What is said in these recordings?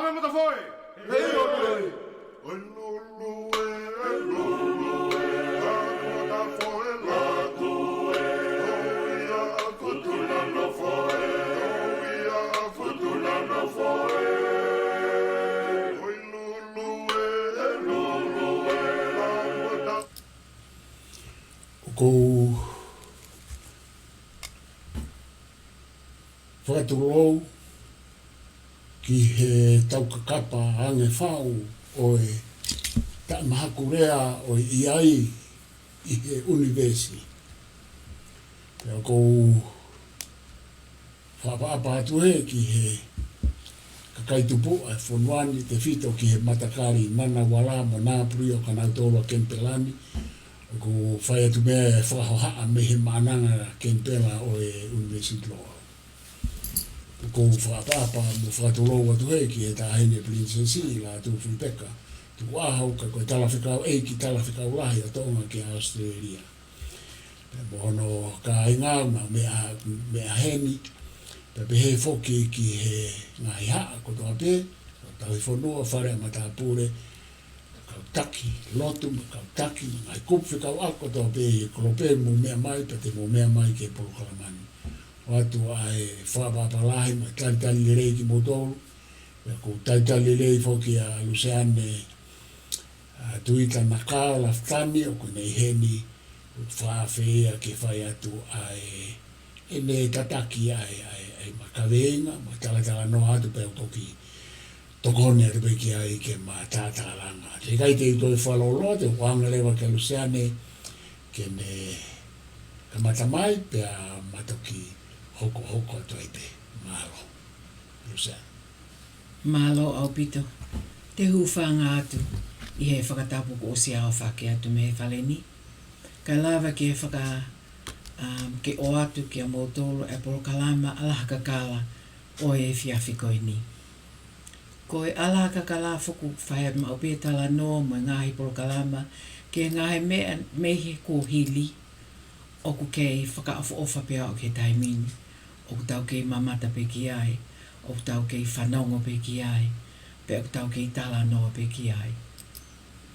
Hame mata foi. Hei oi. Ko whakatulou ki he taukakapa ange whau o e mahakurea o iai i he universi. Pea kou whapaapa atu he ki he kakai tupu e fonuani te whito ki he matakari nana wala mo nā puri o kanautola Kenipelani. Ko whai atu mea e whakahohaa me he Ma'ananga Kenipela o e University Law. Ko whapaapa mo whakatulou atu he ki he tāhene Princesi la tu Whipeka. Tu ahau ka koe talawhikau eiki talawhikau lahi a tonga ki Australia. Mono ka ingau na mea heni. Pepe he whoki ki he ngahi haa ko toa pe. Tau i fonua whare ma tā pūre. Taki, lotu, taki, ngai kupwhikau ako toa pe he kolope mo mea mai, pate mo mea mai ke Polokalamani. Watu ai whapapalahi ma talitali le rei ki motolu. Ko talitali le whoki a Luseane Tuita-Nakao Lafitani o kone heni whaafea ke whai atu ai ene tataki ai makaweinga, ma talatala no atu pe utoki tokone atu pe ki ai ke ma tatalanga. Te kai te utoi whalolo te wanga lewa ke Luseane ke ne kamatamai pe a matoki hoko atu ai pe MALO. Luseane. MALO au pito. Te hufanga atu. I he whakatapu ko o si ao whake atu me he whaleni. Ka lawa ki he ke o atu ki a motolo e Polokalama Alaha Kakala o e whiawhi koe ni. Ko e Alaha Kakala whuku whai ma o pētala no mo ngaahi Polokalama ke ngaahi me he ko hili o ku kei whakaafu ofa pia o ke taimini. O ku tau kei mamata pe ki ai. O ku tau kei whanongo pe ki ai. Pe o ku tau kei tala noa pe ki ai.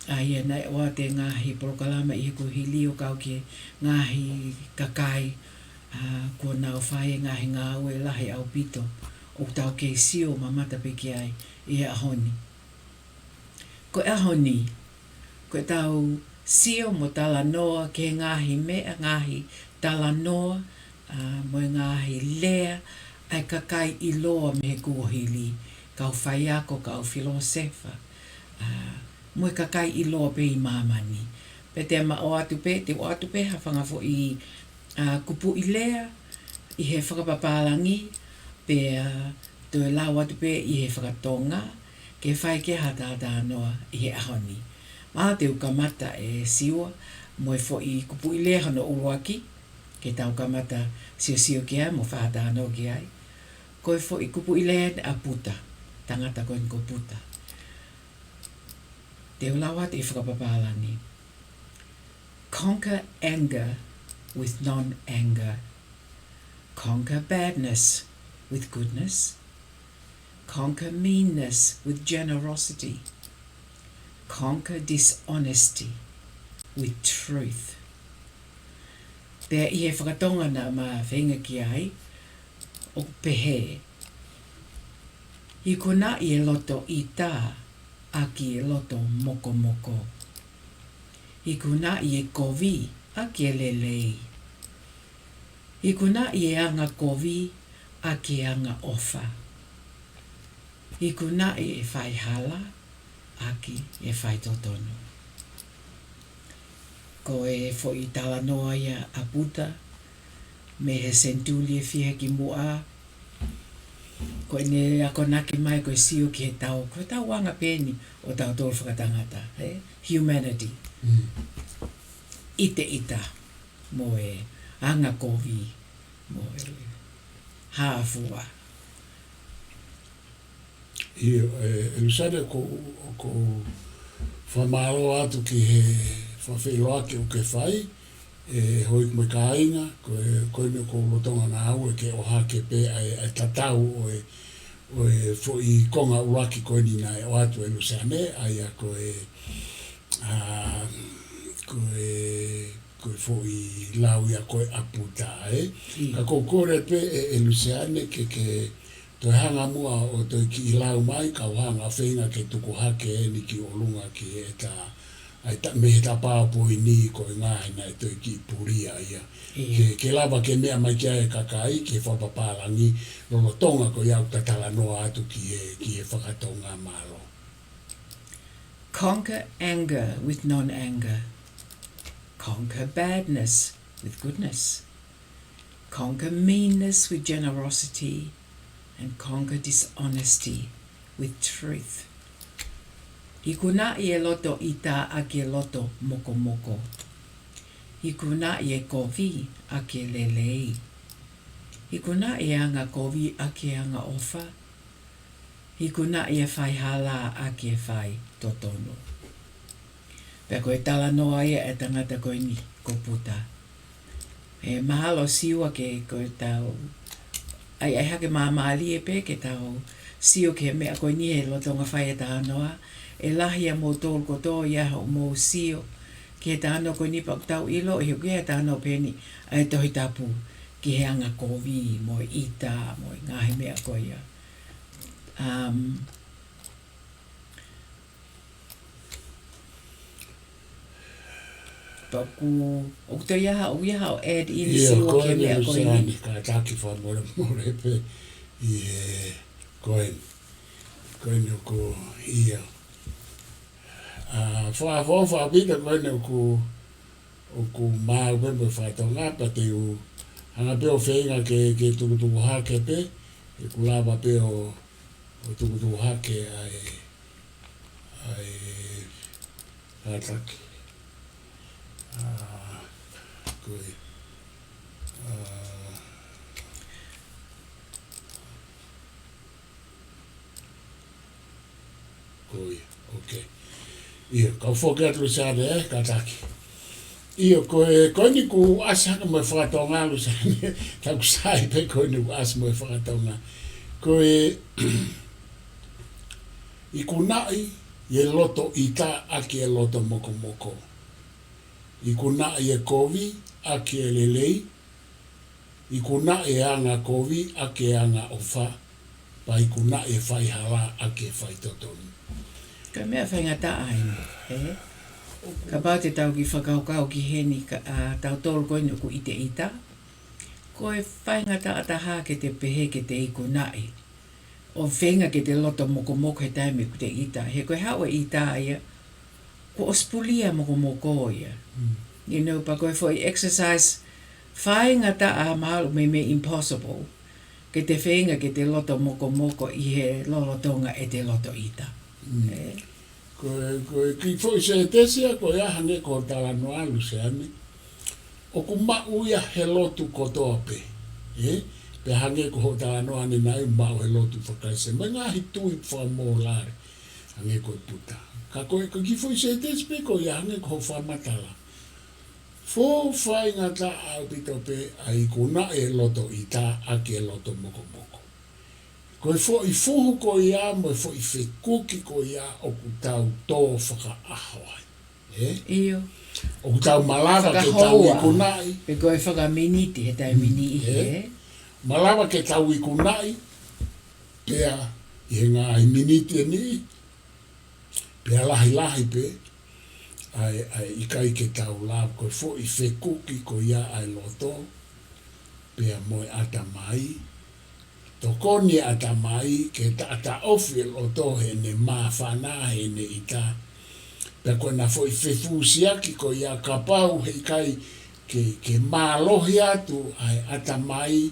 Ai nei o te ngaahi Polokalama I he ko hili o kau ke ngaahi kakai ko nau whae ngaahi Ngaue lahi au pito o tau ke sio mamata pe ki ai I he ahoni. Ko ahoni, ko tau sio mo tala noa ke ngaahi mea ngaahi tala noa mo ngaahi lea ai kakai I loa me he kuohili kau whae ako kau filosefa. Mo kakai I loa pe I mamani. Pe te ma o atu pe, te o atu pe hawhanga fo I kupu I lea, I he whakapapalangi, pe te lau atu pe I he whakatonga, ke whai ke hatata noa I he ahoni. Maa te ukamata e siwa, mo e fo I kupu I lea hano uruaki, ke tau kamata sio ki ai, mo whahata noa ki ai. Ko e fo I kupu I lea a puta, tangata koen ko puta. Te ulawa te whakapapalani. Conquer anger with non-anger. Conquer badness with goodness. Conquer meanness with generosity. Conquer dishonesty with truth. Pea I he whakatonga na ma whenga ki ai, o pehe. I kona I e loto I tā, aki e loto moko moko. I kuna I e kovi, aki e lelei. I kuna I e anga kovi, aki e anga ofa. I kuna I e whai hala, aki e whai totono. Ko e fo I tala noa ia a puta, me he sentuli e whihe ki mua, ko ne ako naki mai ko sio ki he tau ko tau wanga peni o tau tolu whakatangata humanity ita mo e anga kovi mo e hafua Luseane ko whamaro atu ki he whawhelo ake o ke whai hoi me kāinga, koe ne ko lotonga ngā au ke o hake pe ai tatau o o e fo I konga uraki koe ni nai o atu e Luseane, aia koe koe fo I lau ia koe aputa e. Ka kokore pe e Luseane ke toi hanga mua o toi ki lau mai, ka hanga whenga ke tuku hake e ni ki olunga ki e ta me he ta pāpo I ni ko ngāhi nei toi ki puria ia. Ke lava ke mea mai kia e kakai, ke whapapalangi, lono tonga ko iau tatala noa atu ki e whakatonga MALO. Conquer anger with non-anger. Conquer badness with goodness. Conquer meanness with generosity. And conquer dishonesty with truth. Hikuna I e loto I tā ake loto moko moko. Hikuna I e kovi ake lelei. Hikuna I anga kovi ake anga ofa. Hikuna I e whai hala ake whai totono. Pea koe tala noa ia e tangata koe ni ko puta. E mahalo siwa ke koe tau. Ai hake maamali e pe ke tau sio ke mea koe ni he lotonga whai e tā noa. E lahi a mō tōl koto ia o mō sio ki he tāno koe ni pak tau ilo e ki he tāno peni ai tohi tapu ki he anga kovi mo ita mo ngāhi mea koe ia. Paku o te iaha o add in siwa ke mea koe ni. Ka taki wha more pe I koe ni ko ia. Wha pita koe ni o ku maa wembe whatonga pa te u hanga pe o whenga ke tukutuku hake pe e ku lava pe o tukutuku hake ai hataki koe koe okay ia ka forget Luseane ka taki ia koe ni ku asa haka mo whakatonga Luseane ka ku sai pe koe ni ku asa mo whakatonga koe I kunai ye loto ita ake e loto moko moko I kunai ye kovi ake e lelei I kunai anga kovi ake anga ofa pa I kunai e whai hala ake whai totoni Ka mea whaingata ai, Ka pā te tau ki whakaukau ki heni tau tōru koe ni ku ite ita. Koe whaingata ataha ke te pehe ke te iku nai. O whenga ke te loto moko moko he taime ku te ita. He koe hawa ita ia, ko ospulia moko moko ia. You know, pa koe fo I exercise whaingata a mahalo me impossible. Ke te whenga ke te loto moko moko I he lolotonga e te loto ita. Koe ki fo I se tesia koe aha ne ko tala noa Luseane. O ku mau ia he lotu kotoa pe. Pe hange ko ho tala noa ni nai mau he lotu whakaise. Mai ngāhi tui wha mō lare. Hange koe puta. Ka koe ki fo I se tesia pe koe ia hange ko ho wha matala. Fo whai ngata au pito pe ai kuna e loto I tā ake e loto moko moko. Koe fo I fuhu ko ia mo fo I whekuki ko ia o ku tau tō whaka ahoai. Iyo. O ku tau malawa ke tau I kunai. Pe koe whaka miniti he tai mini I Malawa ke tau I kunai. Pea I he ngāhi miniti e ni. Pea lahi pe. Ai I kai ke tau lawa koe fo I whekuki ko ia ai loto. Pea moe ata mai. Tokoni ata mai ke ata ofi loto he ne mawhana he ne ita. Pea koe na fo I whewhusiaki ko ia kapau he kai ke mālohi atu ai ata mai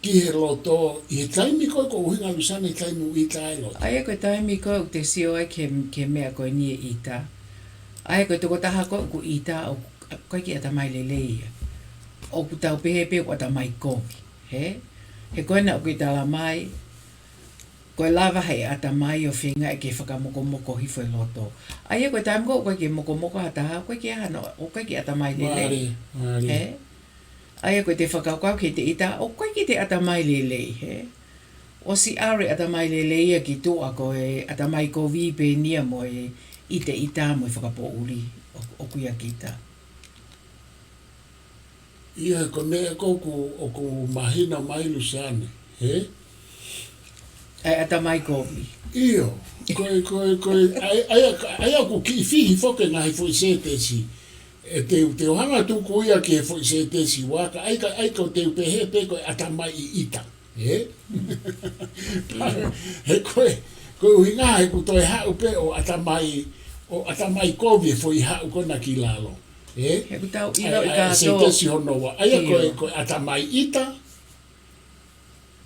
ki he loto. I he taimi koe ko uhinga Luseane I taimi ita ai loto. Ai koe taimi koe o te sio ai ke mea koe ni e ita. Ai koe toko taha koe ku ita o koe ki ata mai leleia. O ku tau pehe o ata mai kovi. He koe na koe tala mai, koe lava hei ata mai o whenga e ke whakamoko moko hifo I loto. Ai koe taimi koe ke moko moko hataha, koe ke ahano, o koe ke ata mai lelei. Ai koe te whakaukau ke te ita, o koe ke te ata mai lelei. O si are ata mai le leia ki toa ko e ata mai ko vipe nia mo e ite ita mo e whakapo uri o kuia kita. Ia ko mea kouku o ku mahina mai Luseane, he? Ai ata mai ko vi. Iyo, ai aku ki fihi foke ngahi fo se tesi. E te ohanga tu ko ia ke fo se tesi waka ai ka te pehe pe ko ata mai I ita. He? He ko hinga he ku toi ha upe o ata mai kovi fo I ha ko na ki lalo. He? He ku tau ilo I ka Se tesi hono wa. Ai ko ata mai ita.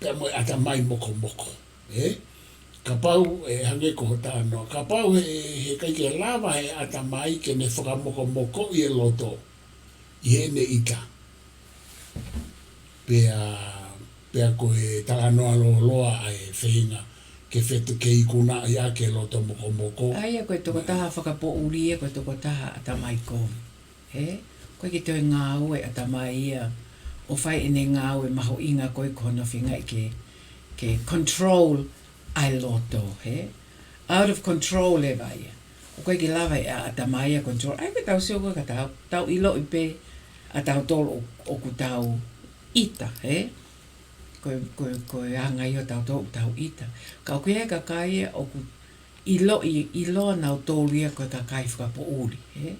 Pe mo ata mai moko. He? Kapau e hange ko hotano. Kapau he kai ke lava he ata mai ke ne whakamoko I e loto. I he ne ita. Pea ko e talanoa loa ai whenga ke whetu ke ikuna ia ke loto moko. Ai koe toko taha whakapo uri e koe toko taha ata mai kovi. He? Koe ki toi Ngaue ata mai ia. O whai ene Ngaue maho inga koe kono whinga I ke control ai loto, he? Out of control e vai. O koe ki lava e ata mai a control. Ai koe tau seo koe ka tau ilo I pe a tau tolo o ku tau ita, he? Koe anga I o tau ita. Ka o koe kakai o ku ilo nau tōria koe kakai whakapo uri, he?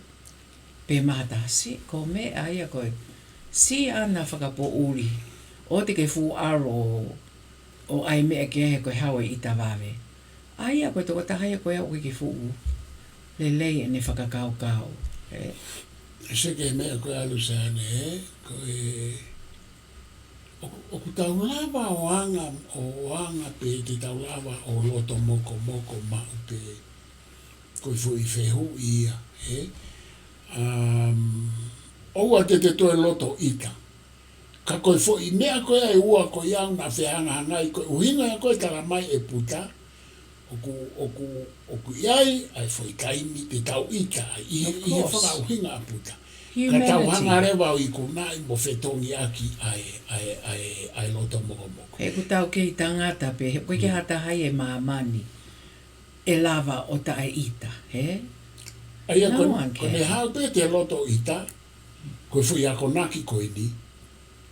Pe mahata si, ko me aia koe si ana whakapo uri. O te ke fu aro o ai mea ke he koe hawe I ta wawe. Aia koe toko tahaya koe au ke fuu. Le lei ene whakakau. He? Se ke mea koe alusane, he? Koe o ku tau lava o anga pe te tau lava o loto moko ma pe koe fu I whehu ia, he? Oua te toe loto ita. Ka koe fu I mea koe ai ua koe iau na whehanga hangai koe uhinga koe tala mai e puta. Oku iai ai fu I kaimi te tau ita. I he whaka uhinga a puta. Ka tau hanga rewa I kunai mo whetongi aki ai loto moko. He ku tau ke I tangata pe, koe ke hata hai e maamani e lava o ta ai ita, he? Aia kone hao pe te loto ita, koe fu I ako naki koe ni,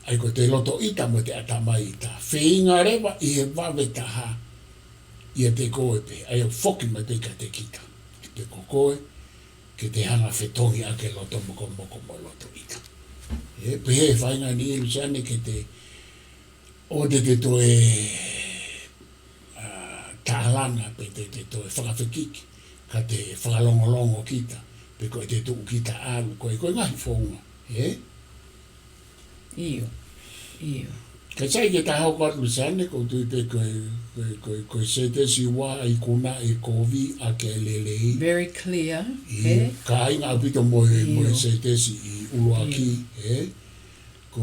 ai ko te loto ita mo te atamai ita. Wheinga rewa I he wawe taha I te koe pe, ai o whoki ma te ka te kita. Te kokoe, ke te hanga whetongi a ke loto moko mo loto ita. Pe he whainga ni Luseane ke te o te toe tatalanga pe te toe whakawhekiki, ka te whakalongolongo kita, pe koe te tuu kita alu, koe ngahi whonga. Iyo. Ka sai ke tahau kwa Luseane ko tui pe koe se te siwa ai kuna e kovi a ke lelei. Very clear. He? Ka ai ngā pito mo se te si I uruaki.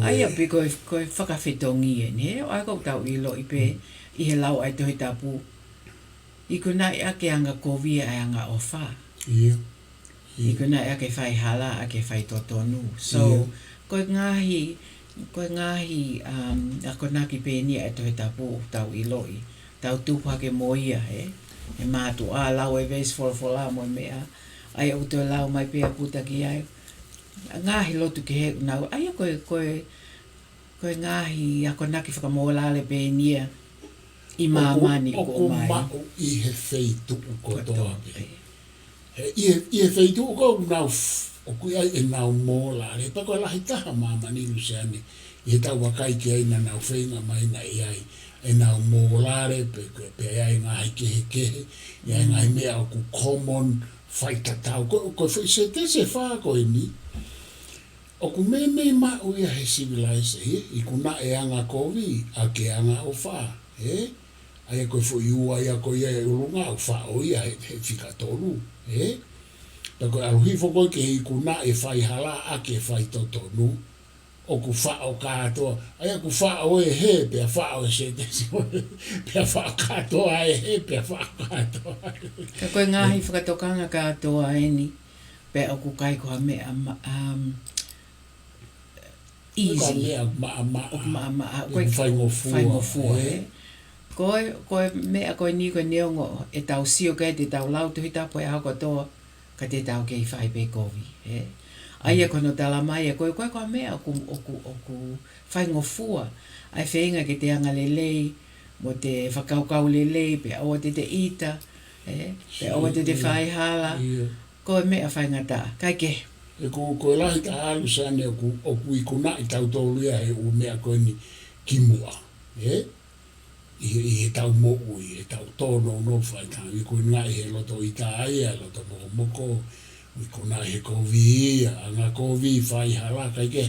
Ai api koe whakawhetongi e, he? O ai kou tau ilo I pe I he lau ai tohi tapu. I kuna I ake anga kovi ai anga o wha. I kuna I ake whai hala ake whai totonu. So, koe ngāhi ako naki pēnia e tohe tapu tau iloi. Tau tūpake mo ia, he? E mātu lau e veis whorwhola mo mea. Ai au tō lau mai pēa puta ki ai. Ngāhi lotu ke he nau. Ai koe ngāhi ako naki whakamōlale pēnia I māmani ko mai. Oku mako I he wheitu ko toa pe. I he wheitu ko nau oku ai e nau mōlale. Pako lahi taha māmani Luseane. I he tau wakai ki ai na nau whenga mai na I ai. E nau mōlare pe ai ngāhi kehe. I ai ngāhi mea oku common whaitatau. Ko se te se whaa koe ni. Oku me ma uia he civilise I kuna e anga kovi a ke anga o whaa. Ai koe fu iua ia koe ia urunga o whaa o ia he whikatoru. Tako aluhi foko ke I kuna e whai hala a ke whai totonu. Oku whaa o katoa. Ai aku whaa o e he pia whaa o se te si. Pia whaa o katoa e he pia whaa o katoa. Ka koe ngāhi whakatokanga katoa e ni. Pea oku kai koha mea easy. Koe mea Koe whaingofua, he? Koe mea koe ni koe neongo e tau sio kai te tau lau tuhi tapo e hako toa ka te tau kei whai pe kovi. Aia kono tala mai koe koe mea oku whai ngofua. Ai whenga ke te anga lelei mo te whakaukau lelei pe awa te ita. Pe awa te whai hala. Koe mea whai ngata. Kai ke. E ko lahi ta halu sane oku i kuna i tau tōluia he u mea koe ni kimua. I he tau mo'u i he tau tōno no whai tau. I koe ngai he loto i tā aia, loto moko. I kuna he kovi ia, anga kovi whai hala kai ke.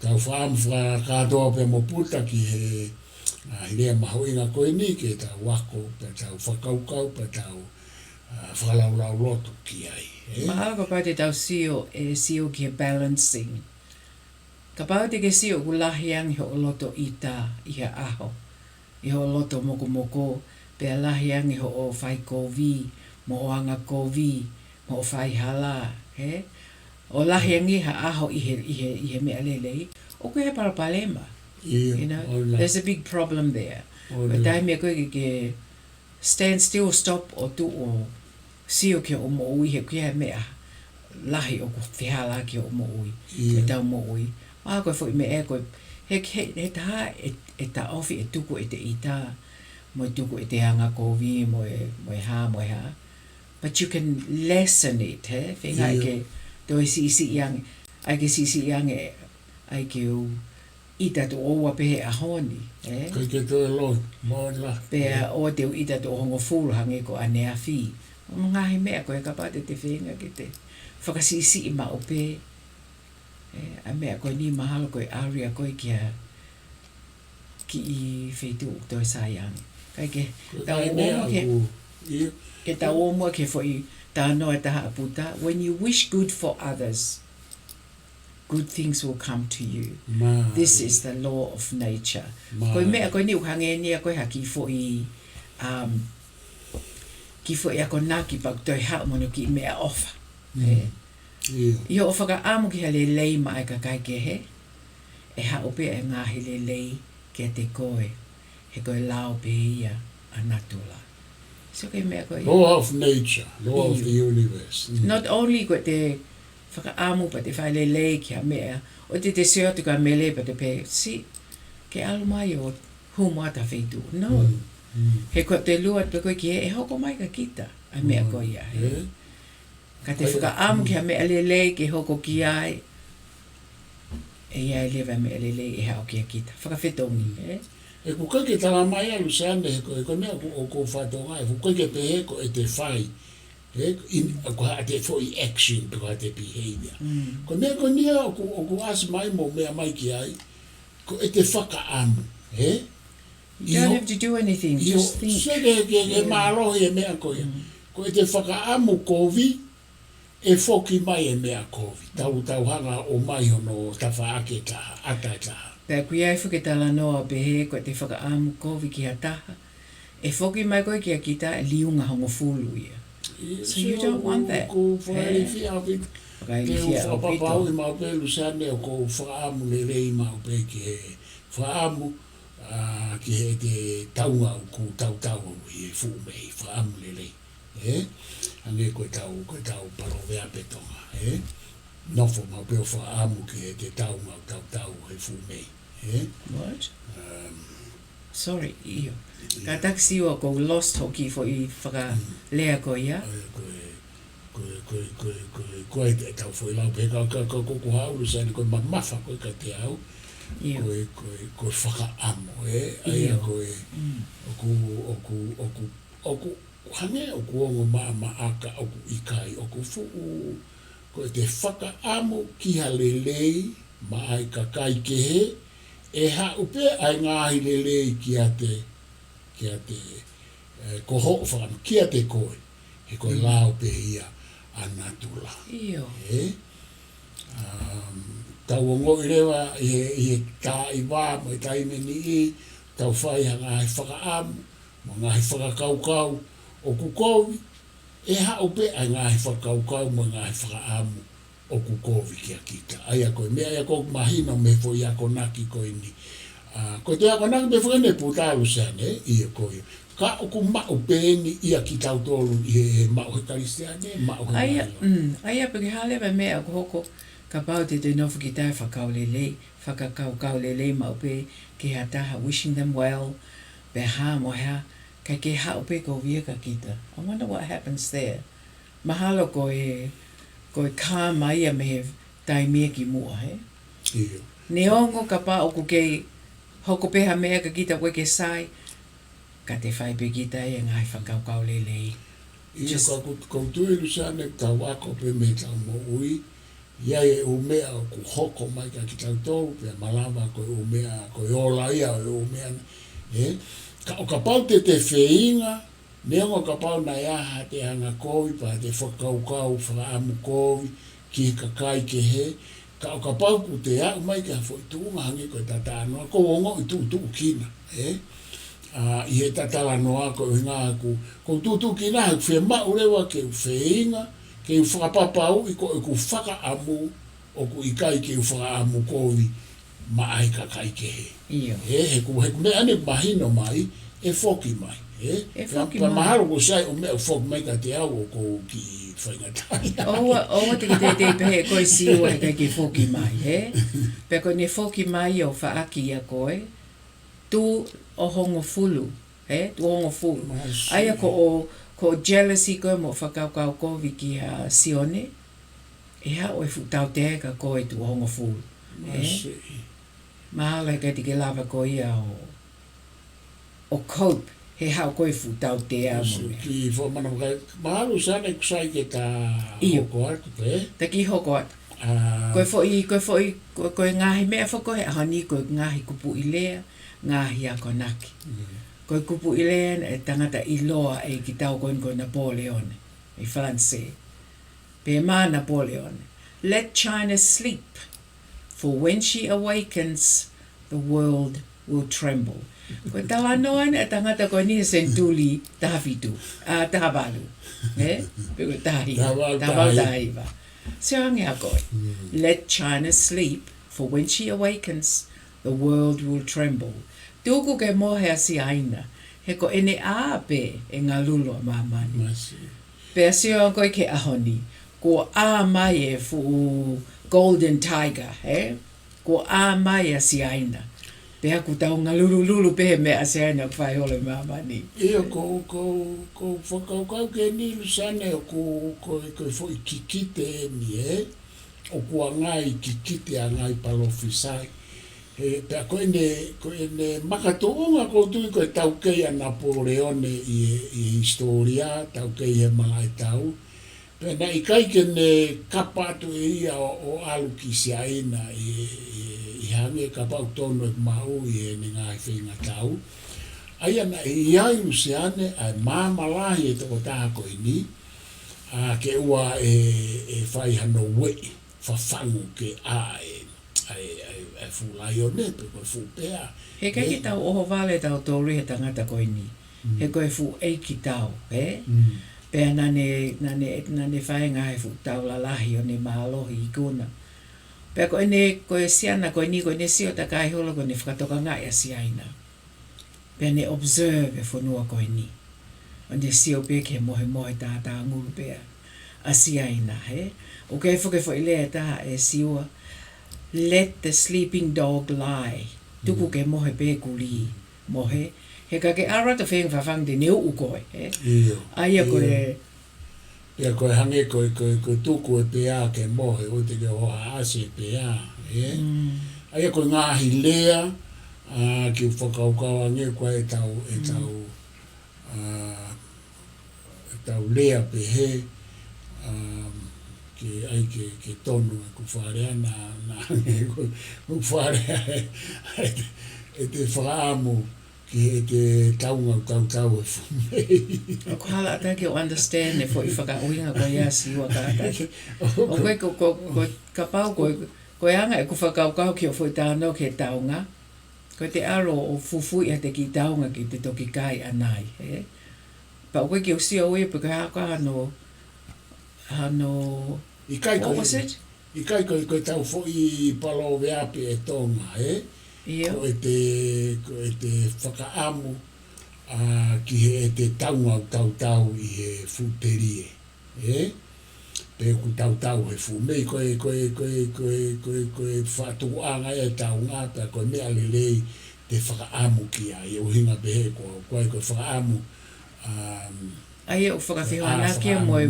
Tau whaamu wha katoa pe mo puta ki he lea maho inga koe ni ke tau wako, pe tau whakaukau, pe tau whalaulau loto ki ai. Maha ka pau te tau sio e sio ki he balancing. Ka pau te ke sio ku lahiang ho loto i tā, i he aho. I ho loto moko, pe lahiang ho o whai kovi, mo o anga kovi, mo o whai hala, he? O lahiang ha aho i he mea lelei, o koe he parapalema. You know, there's a big problem there. But tai mea koe ke stand still, stop o tu o sio ke o mo ui he kia mea lahi o ko whihala ke o mo ui, e tau mo ui. Maa koe fwoi me koe, he taha e ta ofi e tuku e te ita, mo e tuku e te anga kovi, mo e ha. But you can lessen it, he? Whenga ke toi si iange, ai ke si iange, ai ke u ita to oua pehe a honi. Kai ke toi loi, mo la. Pea o te u ita to hongo fulu hange ko anea fi. Ngaahi mea koe ka pate te whenga ke te whakasisi i ma o pe. A mea koe ni mahalo koe aria koe kia ki i wheitu u toi saiange. Kai ke tau omo ke tau omo ke fwoi tā noa taha aputa. When you wish good for others, good things will come to you. This is the law of nature. Koe mea koe ni uhange ni a koe haki fwoi ki fwoi ako naki pak toi hao mono ki mea ofa. I o whaka amu ki hale lei mai ka kai ke he. E hao pe e ngahi le lei ke te koe. He koe lao pe ia anatula. So ke mea koe. Law of nature, law of the universe. Not only koe te whaka amu pa te whai le lei ki a mea. O te seotu ka mele pa te pe. Si, ke alu mai o humata wheitu. No. He koe te lua pe koe ki e hoko mai ka kita. A mea koe ia. Ka te whaka amu ki a mea le lei ke hoko ki ai. E ia lewa mea le lei e hao ki a kita. Whakawhetongi. E ku kai ke tala mai a Luseane he koe mea o ko whatonga. E ku kai ke pehe ko e te whai. Ko ha te fwoi action, ko ha te behavior. Ko mea ko nia o ku as mai mo mea mai ki ai. Ko e te whaka amu. You don't have to do anything, just think. Sege ke MALO e mea koe. Ko e te whakaamu kovi, e whoki mai e mea kovi. Tau hanga o mai hono tawhaake taha, atai taha. Pea kui ai whaketala noa pehe, ko e te whakaamu kovi ki a taha. E whoki mai koe ki a kita e liunga hongo fulu ia. So you don't want that. Ko whaelewhi au pita. Ke o whapapau i mau pe Luseane o ko whaamu le rei mau pe ki he whaamu ki he te taunga o ku tau i e fu mei whaamu le rei. Ange koe tau parovea petonga. Nofo mau pe o whaamu ki he te taunga o tau he fu mei. What? Sorry, iyo. Ka taksi o ko lost hoki fo I whaka lea ko ia. Koe te tau fo I lau pe ka koko hauru sani koe mamafa koe ka te au. Koe whakaamu, aia koe oku hange oku ongo maaka oku ikai oku fuu koe te whakaamu ki halelei ma ai kakai kehe e ha upe ai ngaahi lelei ki a te koho whakaamu ki a te koe he koe lao pe ia anatula. Tau ongo I rewa I tā I wā mo I taimeni I tau whai hanga hai whakaamu mo ngahi whakakaukau o kukovi e ha upe ai ngahi whakakaukau mo ngahi whakaamu o kukovi ki a kita. Aia koe mea ia koe mahina me fo ia ko naki koe ni Ko te ako nang be fuene puta Luseane ia ko ia. Ka o ku ma o peni ia ki tau tolu i ma o Kristiane ma o Aia pe hale ba me a hoko ka pau te no ki tai whakakau lele ma pe ki hataha wishing them well be ha mo ha ka ke ha pe ko via ka kita. I wonder what happens there. Mahalo ko ka mai me tai me ki mua he. Ia. Neongo ka pa o ku ke hoko peha mea ka kita koe ke sai, ka te whai pe kita e ngai whakau lelei. Ia ka koutui Luseane tau ako pe me tau mo ui, ia e o mea ku hoko mai ka ki tau tau, pe malama ko o mea, ko ola ia o mea, o ka pau te wheinga, neongo ka pau na iaha te hanga kovi, pa te whakaukau, whaamu kovi, ki kakai ke he, ka o ka pau ku te au mai ka foi tuunga hangi ko tatanoa ko ongo i tu kina i he tatalanoa ko inga ko tu kina ha fe ma urewa ke feinga ke whakapapau i ko ku whaka amu o ku ikai ke whaka amu kovi ma ai kakai ke he he ku me ane mahino mai e foki mai pa maharo ko sai o me foki mai ka te au ko ki o te pehe koe siwa he ki foki mai, he? Pe koe ne foki mai o whaaki a koe, tu o hongo fulu, he? Tu hongo fulu. Aia ko jealousy koe mo whakaukau kovi ki a sione, e ha o e futau te ka koe tu hongo fulu, he? Mahala he kai te ke lava koe ia o cope. He hao koe futau te a mo. Ki fo mana kai malu sane kusai ke ta hoko atu pe. Ta ki hoko atu. Koe ngahi mea whako he ahani koe ngahi kupu i lea, ngahi a konaki. Koe kupu i lea e tangata i loa e ki tau koe ko Napoleone, i Francais. Pe mā Napoleone. Let China sleep, for when she awakens, the world will tremble. Koe tawa noa e tangata koe ni sentuli tahafitu, tahabalu. Pe koe tahiva. Se ange a koe. Let China sleep, for when she awakens, the world will tremble. Tuku ke mohe a si aina, he ko ene a pe e ngā lulo a mamani. Pe a se ange koe ke ahoni, ko a mai e fu golden tiger, ko a mai a si aina. Pe haku tau ngā lulu pehe me a se aina whai hole mamani. Ia ko whakaukau ke ni Luseane o ko fo i kikite e mi o kua ngai kikite a ngai palofisai. Pe a koe ne makatoonga ko tui koe tau kei a Napoleone i Hisitolia, tau kei he malai tau. Pe na i kai ke ne kapatu e ia o alu ki se aina i hange kapau tono e mau i e ni ngai whinga tau. Aia na i ai Luseane ai mamalahi e toko taha koe ni, ke ua e whai hano wei, whawhangu ke a e fulai o ne, pe koe fupea. He kai ki tau oho vale tau tōru he tangata koe ni, he koe fu ei ki tau, he? Pea nane whaenga he fu tau la lahi o ne mahalohi i kuna. Pea koe koe siana koe ni koe ne sio takai holo koe ne whakatoka ngai a si aina. Pea ne observe e fonua koe ni. O ne sio pe ke mohe tā nguru pea a si aina, he? O kei whuke fo ilea taha e siua, let the sleeping dog lie. Tuku ke mohe pe kuli mohe. He ka ke ara ta whenga whawhang te neu u koe, he? Aia koe... Ia koe hange koe tuku e pea ke mohe, o te ke hoa ase pea, he? Aia koe ngāhi lea, ki whakaukau ange koe e tau lea pe he, ke tonu e ku wharea na hange koe, ku wharea e te whaamu, ki te taunga tau e whumei. O ko hala ata ke o understand e fo i whakauinga koe ia siwa ka ata. O koe ka pau koe anga e ku whakaukau ki o fo i tāno ke taunga. Koe te aro o fufui a te ki taunga ki te toki kai anai. Pa o koe ki o sio ue pe ka haka hano... What was it? I kai koe tau fo i palo veapi e tonga, ko e te whakaamu ki he te taunga tau i he futerie. Pe ku tau he fu mei koe whatuanga e taunga pe koe mea lelei te whakaamu ki a i uhinga behe koe whakaamu ai o whakawhihoana kia moe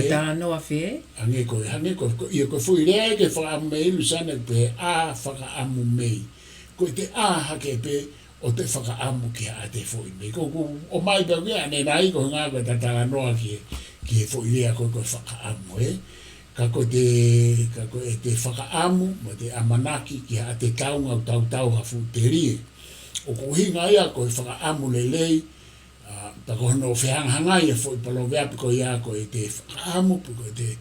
tāna noa whi hange koe ia koe fui rea ke whakaamu mei Luseane pe a whakaamu mei koe te a hake pe o te whakaamu ki a te fui mei ko o mai pe kia ne nai ko ngā koe tatala noa ki he fui rea koe whakaamu ka koe te whakaamu mo te amanaki ki a te taunga tau hafu te rie o ko hinga ia koe whakaamu lelei ta ko no whiangahanga ia foi palo vea piko ia ko e te whakaamu piko te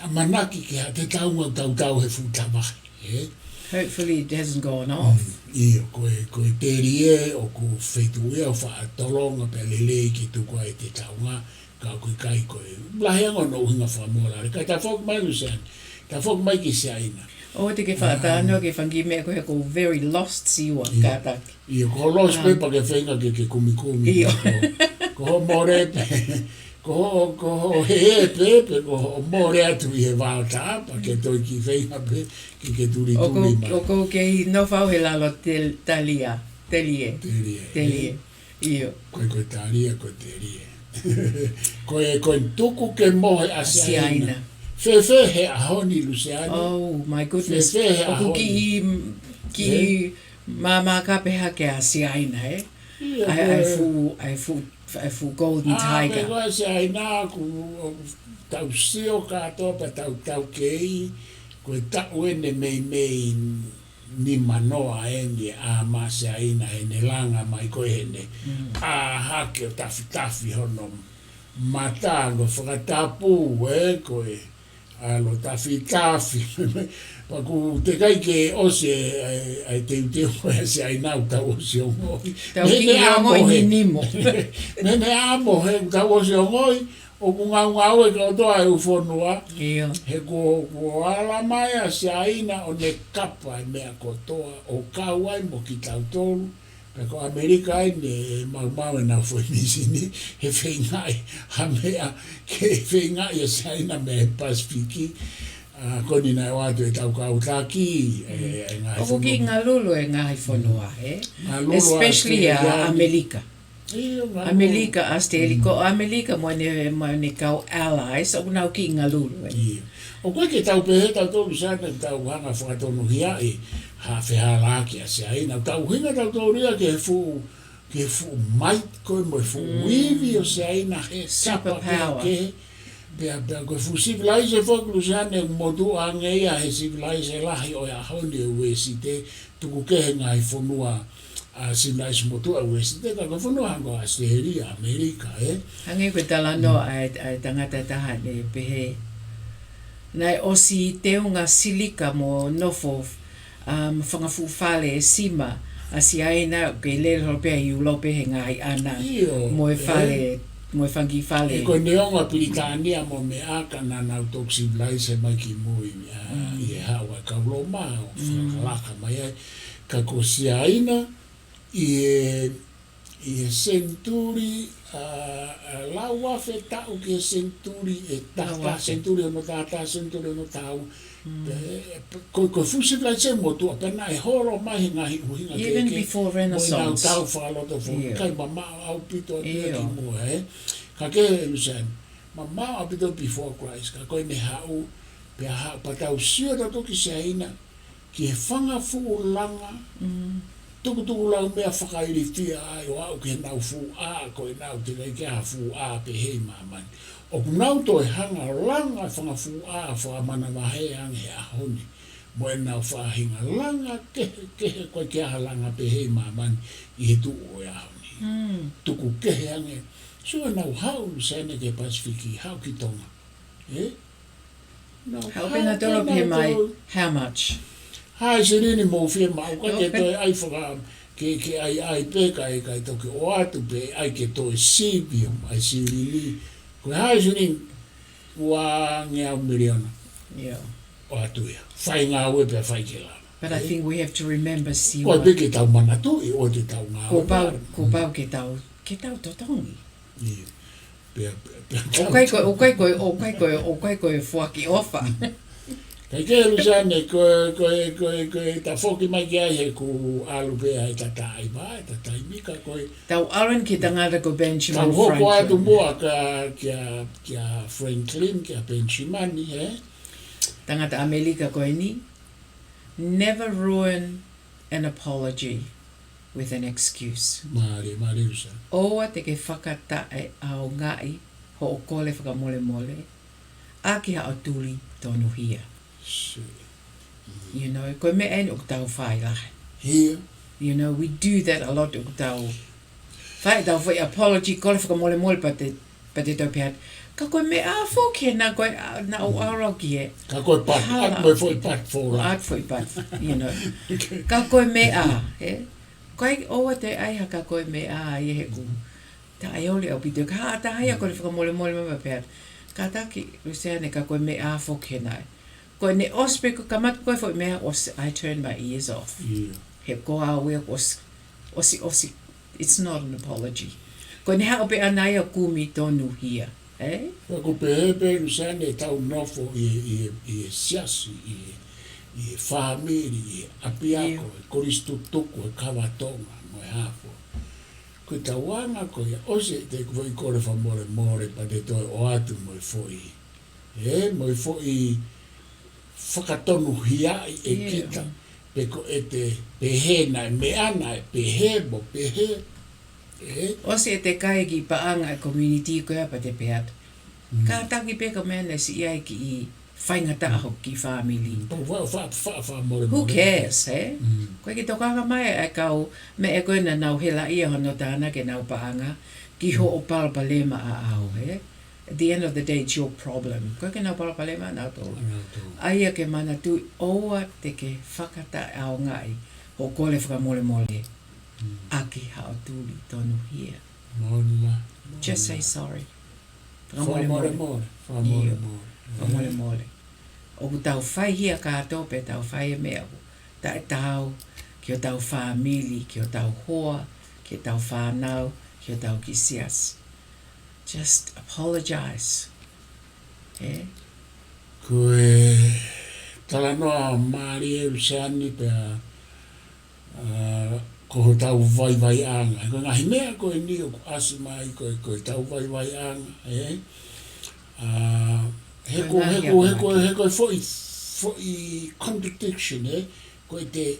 amanaki ki a te taunga tau he futamahi. Hopefully it hasn't gone off. Ia, koe te rie o ko whetuia o whaatolonga pe lelei ki tuko e te taunga ka koe kai koe. Blaheanga no uhinga whamora. Kai ta whok mai Luseane, ta whok mai ki se aina. O te ke whaatano ke whangi mea koe ko very lost siwa kātaki. Ia, ko lost pepa ke whenga ke kumikumi. Ia. Ko ho more pe, ko ho he pepe, ko ho more atu i he wāta pa ke toi ki whenga pe, ki ke turi mai. O ko ke hi no whau he lalo telie. Ia. Koe talia, koe telie. Koe tuku ke mohe asiaina. Fefe he ahoni Luseane. Oh my goodness. Fefe he O ki mama ka peha ke asiaina ai fu golden tiger. Koe asiaina ku tau sio kato pa tau kei koe tau ene mei ni manoa enge a masiaina hene langa mai koe hene a hake o tafi hono matango whakatapu koe alo tafi pa ku te kai ke ose ai te koe se ai nau tau ose o ngoi Tau ki a ngoi ni nimo nene amo he tau ose o ngoi o ku ngaue ka otoa e fonua he ko ala mai a se aina o ne kapa e mea kotoa o kauai mo ki tau tolu ko Amerika ne mau na foi misini he whengai ha mea ke whengai a se aina me Pasifiki koni na watu e tau kautaki o ki ngā lulu e ngāhi whanua especially a Amerika. Amerika asteli ko Amerika mo ne kau allies o nau ki ngā lulu o koe ke tau pehe tau tolu sana tau hanga whakatono hia ha whehala ki a se aina tau hinga tau tolu ke fu mai koe mo fu wivi o se aina he super power Bea koe fu civilize fok Luseane motu angeia he civilize lahi o ia hauni e uesite tuku kehe ngai fonua civilize motu a uesite ka koe fonua hango a Australia, Amerika Hangi koe tala no ai tangata taha ne pehe Nai osi teunga silika mo nofo whangafu whale sima a si aina ke lero pea i ulope he ngai ana mo e whale mo whangi whale. Koe neonga Piritania mo me aka na nau tok civilize mai ki mui i e hawa kaulo maa o whakalaka mai ai ka ko si aina i e senturi laua fe tau ke senturi e tata senturi ono tata senturi ono tau ko fusi la se mo tu apena e horo mai ngahi uhinga ke even before Renaissance tau falo to fu kai mama au pito ki mo ka ke Luseane mama au pito before Christ ka ko me hau pe ha pa tau sio to ki se aina ki fanga fu langa tuku lau mea whakairi fia ai o au ke nau fu a ko nau te kai ke fu a pe he mamani o ku nau to e hanga langa whanga fu a wha mana wahe ange a honi mo e nau whahinga langa ke koe ke aha langa pe he mamani i he tu o e a honi tuku kehe ange so nau hau Luseane ke Pasifiki hau ki tonga hau pena tolo pe mai how much Hai se rini mo fie mau ka ke toi ai whaka ke ai pe kai toki o atu pe ai ke toi sibium ai si rini ko hai se rini ua ngea miliona o atu ia whai Ngaue pe whai ke lama But I think we have to remember Koe siwa. peke tau manatu i o te tau ngā Ko pau ke tau totongi. O kai koe fuaki ofa. Kai ke Luseane, koe ta whoki mai ki ai he ku alu pea e tatai mai, tatai mika koe. Tau aran ki tangata ko Benjamin Tau hoko atu Franklin. mua kia Franklin, kia Benjamin, he? Tangata Amerika koe ni. Never ruin an apology with an excuse. Maare Luseane. Oa te ke whakata e ao ngai ho o kole whakamole mole. A ki hao tuli tonu hia. You know, koe me en uk tau whai lahe. Here. You know, we do that a lot uk tau. Whai tau whai apology kole whakamole mole pa te tau peat. Ka koe me a whoke na koe na o arau ki e. Ka koe pat, at moe foi pat fōra. At foi pat, you know. Ka koe me a, he? Koe oa te aiha ka koe me a i he ku. Ta aiole au pito. Ka haa ta haia koe whakamole mole mama peat. Ka taki Luseane ka koe me a whoke nai. Koe ne ospe ko kamat koe foi mea I turn my ears off. Yeah. He ko a wea osi. It's not an apology. Koe ne hao pe anai a kumi tonu hia. Eh? Ko pehe Luseane tau nofo i siasi, i whamiri, i apiako, i koristutuku, i kawatonga, mo e hafo. Ko tau anga ko ia ose te koi kore whamore pa te toi o atu mo i foi. Mo i foi whakatonu hiai e kita. Peko e te pehe nai meana e pehe mo pehe. Ose te kai ki paanga e community ko pa te peat. Ka taki peka mene si iai ki I whaingata aho ki family. Who cares, eh? Koe ki tokanga mai e kau me e koe na nau hela ia hono tāna ke nau paanga ki ho o Polokalama a au, eh? At the end of the day, it's your problem. Koe ke nau Polokalama nau tō. Aia ke mana tu oa te ke whakata ao ngai ho kole whakamole mole. Aki hao tuli tonu hia. Just say sorry. Whamore mole. O ku tau whai hia kātou pe tau whai e mea ku. Ta e tau, ki o tau whamili, ki o tau hoa, ki o tau whanau, ki o tau kisias. Just apologize. Eh? Koe talanoa Malie Luseane pe ko tau vai anga. Ko ngahi mea koe ni o asi mai koe tau vai anga. He koe foi contradiction, koe te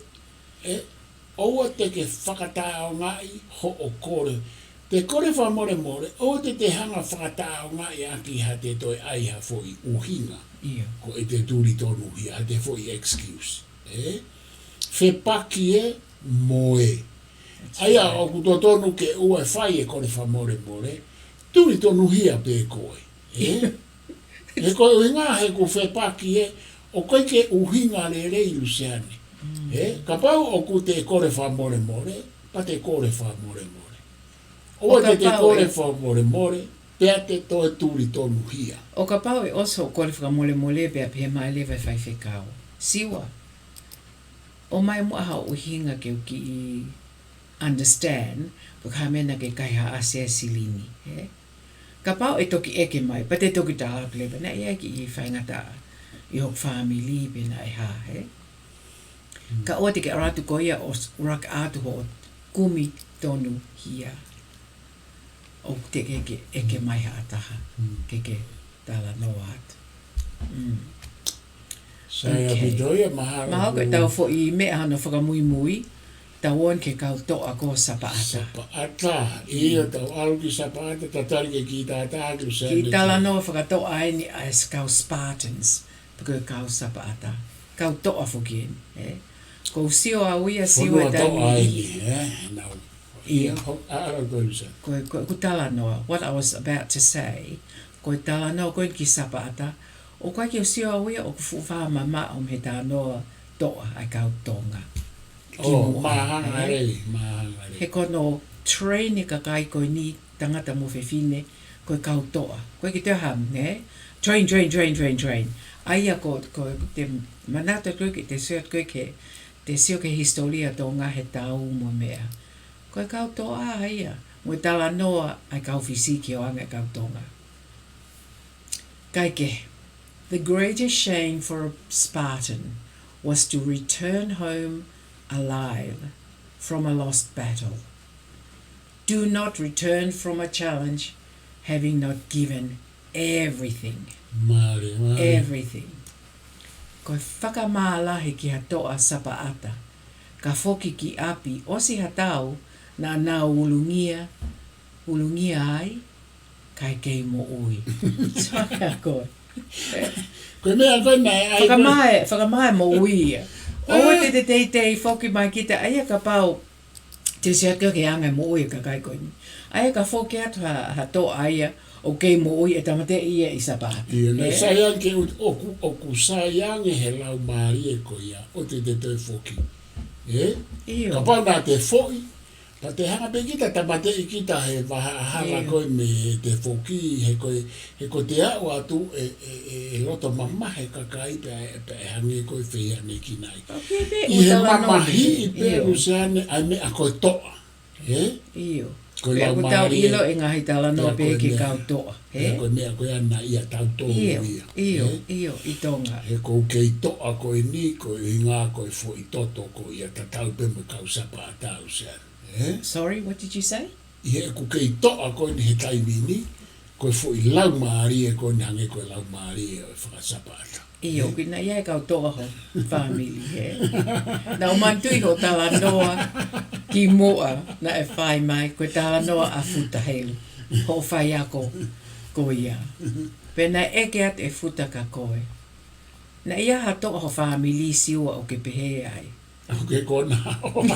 oa te ke whakatao ngai ho o kore. Te kore whamore more, o te hanga whakatao ngai aki ha te toi aiha foi uhinga. Ko e te tūri tonu hi, ha te foi excuse. Whe paki moe. Aia o ku tō tonu ke ua whai e kore whamore more, tūri tonu hi a pē koe. He koe uhinga he ku whe paki o koe ke uhinga le rei Luseane. Ka pau o ku te kore whamore more, pa te kore whamore more. O te kore whamore more, pea te toe tūri tonu hia. O ka pau e oso kore whakamole mole pea pia mai lewe whai whekau. Siwa. O mai mua hao uhinga ke uki I understand, ko ka mena ke kaiha ase silini. Ka pau e toki eke mai, pa te toki tā lewe, na ia ki I whaingata I hok family pena e ha. Ka oa te ke aratu ko ia o rak atu ho kumi tonu hia. O te ke eke mai ataha, ke tala noa atu. Sai a bidoia mahalo. Maho ke tau fo I mea hana whakamui tau on ke kau toa ko sapaata. Sapaata, ia tau alu ki sapaata, tatari ke ki tātā ki Luseane. Ki tala noa whakatoa aini as kau Spartans, pako kau sapaata. Kau toa fokien, Ko sio a uia sio e tau aini, nau. Ia, alu ko Luseane. Ko tala noa, what I was about to say, ko tala noa ko ki sapaata, o koe ki o sio a uia o kufuwha mama o me tā noa toa ai kau tonga. Ma'ananga rei. He kono train I kakai koe ni tangata mo whewhine koe kau toa. Koe ki te ham, ne? Train. Aia ko te manata koe ki te seat koe ke te sio ke historia tō ngahe tau mo mea. Koe kau tō ia. Mo tala noa ai kau fisiki o anga kau tonga. Kaike, the greatest shame for a Spartan was to return home alive from a lost battle. Do not return from a challenge having not given everything. Everything. Koe whakamālahi ki hatoa sapaata. Ka foki ki api osi hatau na nā ulungia ai kai kei mo ui. Saka koe. Koe mea koe nei. Whakamae mo ui. O te foki mai kita aia ka pau te sia ke anga mo ui ka kai koe. Aia ka foki atu hatoa aia o kei mo ui e tamate ia i sapaata. Ia, sayang ke oku sayang he lau maari e ko ia, o te foki. Ka pau nā te foki, pa te hanga pe kita tamate i kita he wahala koe me te foki, he ko te au atu e loto mamahe kakai pe hange koe whea ne ki nai. I he mamahi i pe Luseane ai me a koe toa. Iyo. Pea ko tau ilo e ngahi tala no pe ki kau toa. Koe mea koe ana ia tau toa ia. Iyo, i tonga. He kou kei toa koe ni, koe inga koe fo i toto koe ia tatau pe me kau sapa a tau sean. Sorry, what did you say? I he kou kei toa koe ni he taimi ni, koe fo i lau maari e koe ni hange koe lau maari e whakasapa a tau. Iyo, kina ia kau toa ho, family, Na o mantui ho tala noa ki moa na e whai mai, koe tala noa a futa heilu, ho whai ako ko ia. Pena eke at e futa ka koe. Na ia ha toa ho family siua o ke pehe ai. O ke kona o.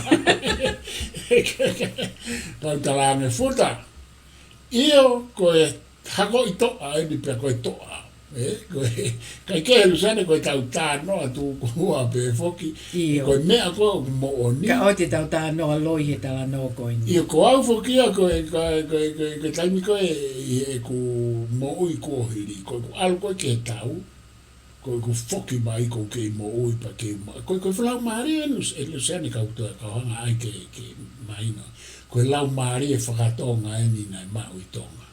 Pau talanga futa. Iyo koe hako i toa e ni pia koe toa. Kai ke Luseane koe tau tānoa tu kua pe foki, koe mea koe mo o ni. Ka o te tau tānoa loi he tala no koe ni. Ia ko au fokia koe taimi koe e ku mo ui kua hiri, koe ku alu koe ke tau, koe ku foki mai koe ke mo ui pa ke mai. Koe whalau maari e Luseane kau toa hanga ai ke maina. Koe lau maari e whakatonga e ni nai mau i tonga.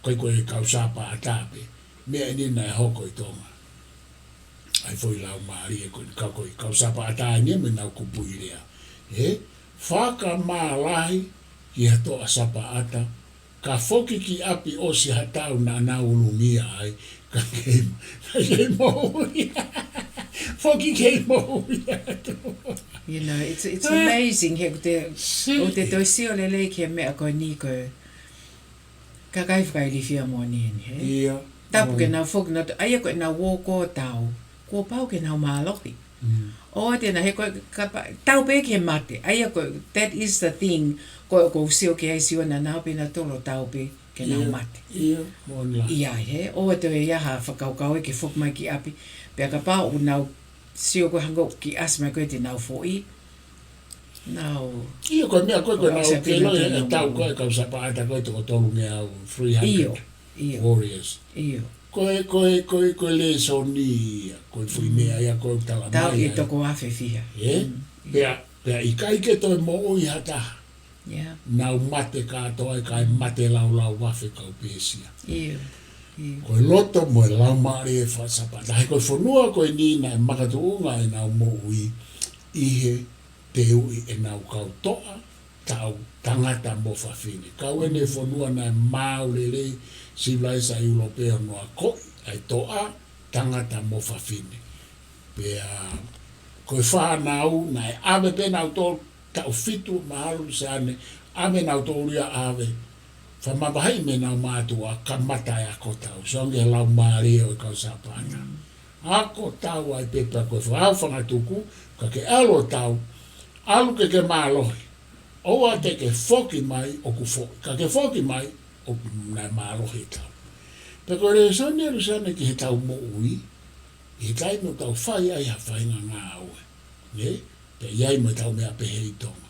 Koe kau sapa a tāpe. Mea ni nai hoko i tonga. Ai foi lau maari e koe kau sapa atai ni me nau kupu i rea. Whaka mālahi ki hatoa sapa ata, ka foki ki api o si hatau na nau ulungia ai, ka kei moui. Foki kei moui atu. You know, it's amazing he o te toisi o lele ki mea koe ni koe kakai whaili fia mo ni he. Ia. Tapu ke nau foki no aia koe nau wō ko tau, ko pau ke nau mālohi. O tēnā he koe tau pe ke mate, aia koe, that is the thing, koe ko sio ke ai siwa na nau pe na tolo tau pe ke nau mate. Ia, monla. Ia he, o te e iaha whakaukau e ke foki mai ki api, pea ka pao u nau sio koe hango ki asma koe te nau fōi. Nau... Ia koe mea koe nau ke loe e tau koe kau sapaata koe toko tolu ngea 300. Iyo. Warriors. Iyo. Koe le soni, koe fui mea ia koe tala mai. Tau i toko awhi fiha. Pea i kai ke toi mo oi hata. Nau mate katoa e kai mate lau wafe kau pesia. Iyo. Koe loto mo e lau maari e whasapata. Hei koe whanua koe ni na e makatu unga e nau mo ui ihe te ui e nau kau toa tau tangata mo whawhine. Kau ene whanua na e maulele civilization europeo noa koi ai toa tangata mo whawhine. Pea koe whanau na e ave pe nau tō tau fitu mahalo Luseane ave nau tō ria ave whamabahai me nau mātua ka matai ako tau. Songe lau maari o kau sapata. Ako tau ai pepa koe whau whangatuku ka ke alo tau alu ke mālohi. Oa te ke foki mai o ku foki. Ka ke foki mai o nai mālohi tau. Peko re sonne Luseane ki he tau mo ui, he tai mo tau whai ai ha whainga Ngaue. Pe iai mo tau mea pehe i tonga.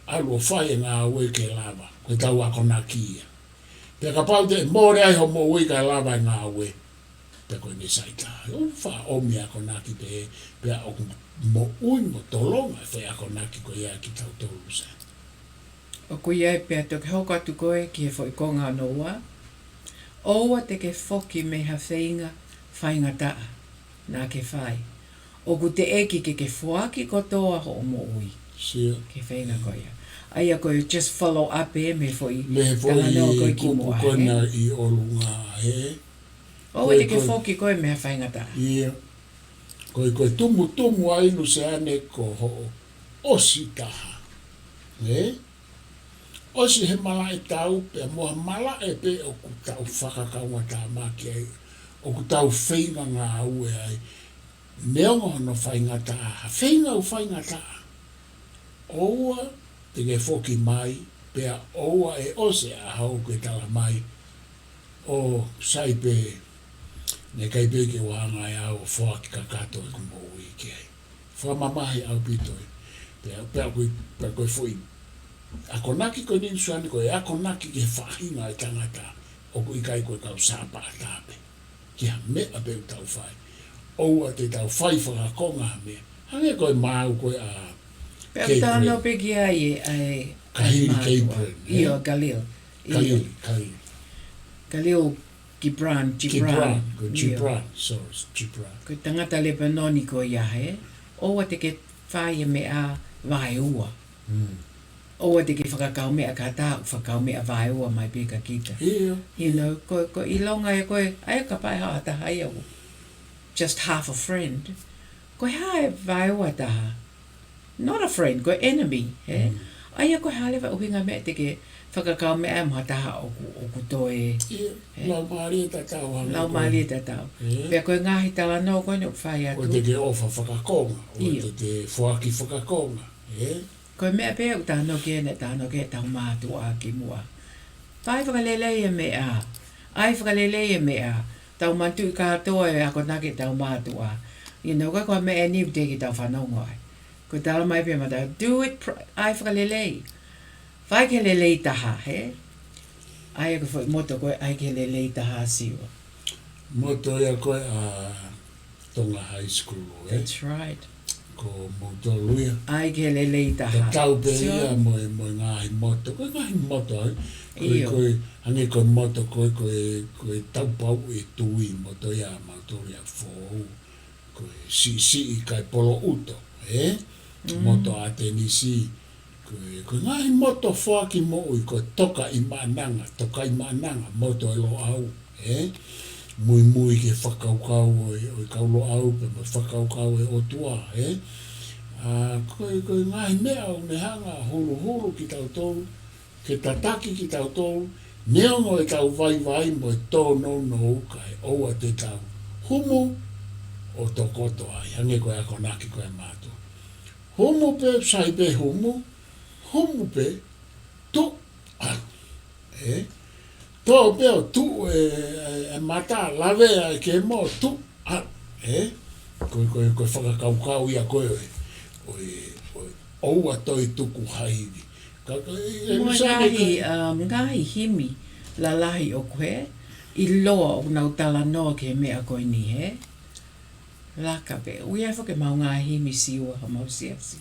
Alu o whai Ngaue ke lava, koe tau ako na kia. Pe ka pau te mōre ai ho mo ui ka lava Ngaue. pe koe ne saita. O wha omi ako naki pe a oku mo ui mo tolonga whai ako naki koe ia ki tau tolu sa. O ko iai pia toke hoko atu koe ki he fo i konga noa. Oua te ke foki me ha whainga taa nā ke whai. O ku te eki ke fuaki kotoa ho o mo ui. Sia. Ke whainga koe ia. Aia koe just follow up me fo i talanoa koe ki mua. Kona i olunga he. Oua te ke foki koe me ha whainga taa. Ia. Koe tumu ai Luseane ko ho osi taha. Osi he mala e tau, pe moa mala e pe o ku tau whakakaunga tā maki ai, o ku tau whainga Ngaue ai, neonga hono whainga tā, whainga o whainga tā. Oua, te nge whoki mai, pea oua e ose a hau koe tala mai, o sai pe, ne kai pe ke wahanga e au whaaki kakato e kumbo ui ki ai. Whamamahi au pitoi, pea koe fui, ako naki koe nini suani koe, ako naki ke whahinga e tangata, o koe kai koe kau sāpa a tāpe. Ki ha mea peu tau whai. Oua te tau whai whakakonga ha mea. Hange koe mau koe a Pea tāno pe ki ai Kahiri Capron. Io, Galil. Galil Gibran. Gibran. Koe tangata Lebanoni koe ia he. Oua te ke whai me a vai ua. Oua te ke whakakau mea ka tā, whakakau mea vai ua mai pika kita. Ia. You know, ko ilonga e koe, ai ka pai haa taha ia u. Just half a friend. Koe hae vai ua taha. Not a friend, koe enemy. Ai koe halewa uhinga mea te ke whakakau mea maha taha o ku toe. Ia. Lau maari e tatau. Lau maari e tatau. Pea koe ngahi tala no koe ne whai atu. O te ke ofa whakakonga. O te whaki whakakonga. Koe mea pea u tāno ke tau mātua ki mua. Tai whakalelei e mea. Ai whakalelei e mea. Tau mantu i kātoa e ako nake tau mātua. You know, koe mea niu te ki tau whanonga ai. Koe tala mai pia mata. Do it, ai whakalelei. Whai ke lelei taha, he? Ai ako whai moto koe ai ke lelei taha siwa. Moto ia koe a Tonga High School, That's right. Ko Motoluia. Ai ke lelei taha. Tau pe ia mo ngāhi moto. Koe ngāhi moto ai. Koe hange koe moto koe tau pau e tui moto ia mautoria fōu. Koe si kai polo uto. Moto a tenisi. Koe ngāhi moto whaki mo ui koe toka i Ma'ananga. Moto e lo au. Mui ke whakaukau o i kaulo au pe mo whakaukau e o tua, Koe ngahi mea o ne hanga hulu ki tau tolu, ke tataki ki tau tolu, neongo e tau vai mo e tō no uka e oua te tau humu o tō koto ai, hange koe ako naki koe mātua. Humu pe, sai pe humu pe, tu au, Tō peo tu e mata lawe e ke mo tu a koe whakakaukau ia koe oua toi tuku haiwi. Ngahi himi la lahi o koe i loa o nau tala noa ke mea koe ni he. Laka pe, ui ai whake mau ngahi himi siwa ha mau siasi.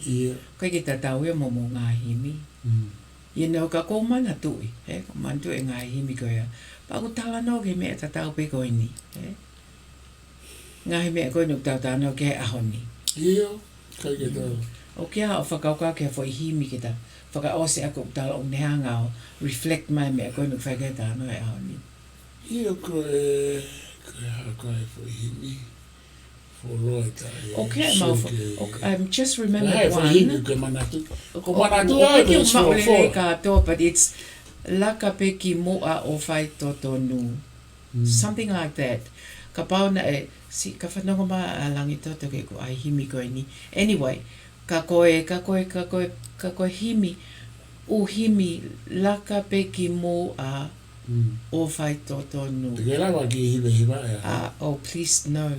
Koe ki tatau ia mo ngahi himi. You know, ka ko mana tui, ko man tui ngai himi koe a. Pa ku tala no ke mea tatau pe koe ni, Ngai mea koe nuk tau tano ke ahoni. Iyo, kai ke tau. O kia o whakauka ke fo i himi ki ta. Whaka ose ako tala o neanga o reflect mai mea koe nuk whake tano e ahoni. Iyo koe haka e fo i himi. Okay, I'm just remembered one. But it's lakapeki moa o whai totonu. Something like that. Ka pauna e, ka whanonga ma a langi toto ke ko ai himi koe ni. Anyway, ka koe himi, u himi lakapeki moa o whai totonu. Te rawa ki hiwa ea. Oh, please, no.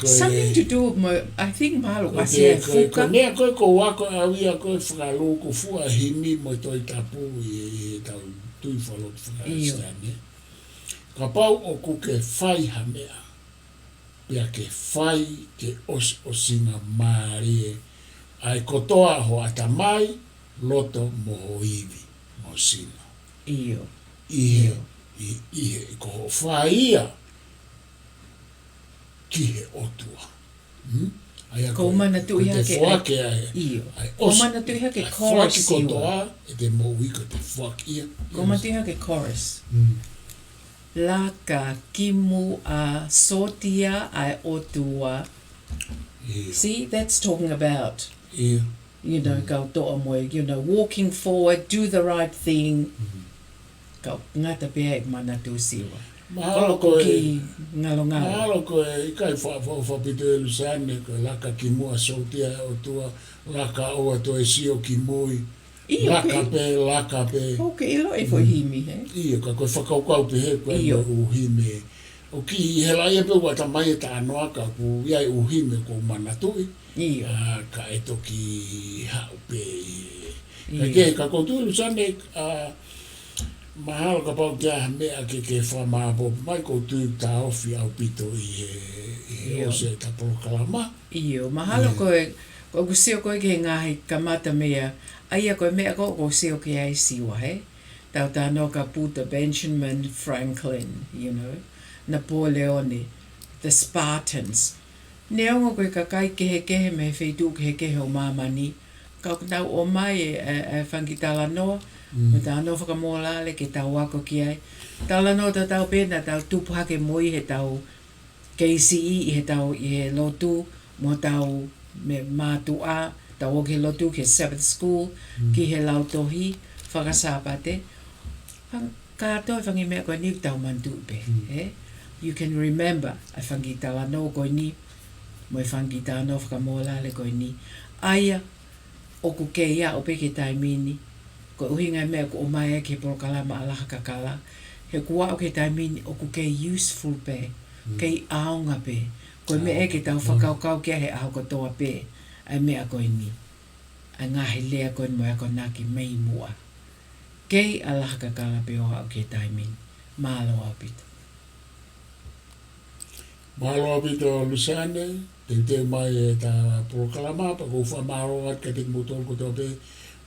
Something to do with I think MALO was here. Ko mea koe ko wako awia koe whakaloko fua himi mo toi tapu i tau tui whalok whakastane. Ka pau o ku ke whai ha mea. Pea ke whai ke o singa marie. Ai kotoa ho atamai loto moho iwi mo sina. Iyo. Ihe ko ho whaia ki he otua. Ko mana tu iha ke iyo. Ko mana tu iha ke chorus siwa. E te mo wiko te whakia. Ko mana tu iha ke chorus. La ka kimu a sotia ai otua. See, that's talking about, you know, kau toa moe, you know, walking forward, do the right thing. Kau ngata pia e mana tu siwa. Mahalo ko ki ngalonga. Mahalo ko e kai whapito e Luseane ko laka ki mua sotia o tua laka oa to e sio ki mui laka pe Ok, ilo e fo himi he. Iyo ka koe whakaukau pe he koe o hime. O ki hela ia pe wata mai e ta anoaka ku iai o hime ko manatui. Iyo. Ka e toki hau pe. Ka koutu Luseane mahalo ka pau kia mea ke whamabo mai ko tu ta ofi au pito i o se ta Polokalama. Iyo, mahalo koe kusio koe ke ngāhi kamata mea aia koe mea ko sio ke ai siwa he. Tau tāno ka puta Benjamin Franklin, you know, Napoleone, the Spartans. Neongo koe kakai kehe me whaitu kehe o mamani. Kau tau o mai e whangitala noa. Me tāno whakamōlale ke tau wako ki ai. Tala no tau pēna tau tupake moi he tau KCE he tau i he lotu mo tau me mātua tau o ke lotu ke Sabbath School ki he lautohi whakasāpate. Kātoa whangi mea koe ni tau mantu pe. You can remember a whangitala no koe ni mo e whangitala no whakamōlale koe ni. Aia o ku keia o peke taimini. Ko uhinga mea ko o mai ke Polokalama Alaha Kakala. He kua o ke taimini o ku kei useful pe. Kei aonga pe. Ko mea ke tau whakaukau kia he aho kotoa pe. Ai mea koe ni. Ai ngahi lea koe moe ako naki mei mua. Kei Alaha Kakala pe o o ke taimini. MALO apito. MALO apito Luseane. Te mai e ta Polokalama. Pa ko whamaro at ka te mutol kotoa pe.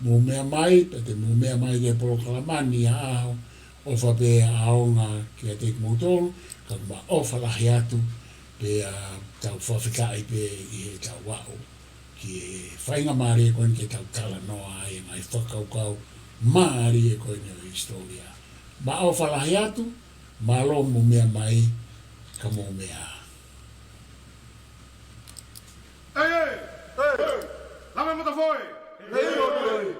Mo mea mai, te mo mea mai ke Polokalama ni aho o whape aonga ki a te motoro, ka ma ofa lahi atu pe tau whawhikai pe i he tau wao. Ki e whainga maari e koen ke tau tala noa e mai whakaukau maari e koen o Hisitolia. Ma ofa lahi atu, MALO mo mea mai, ka mo mea. Hey! Lame mo ta foi! Hey! Hey,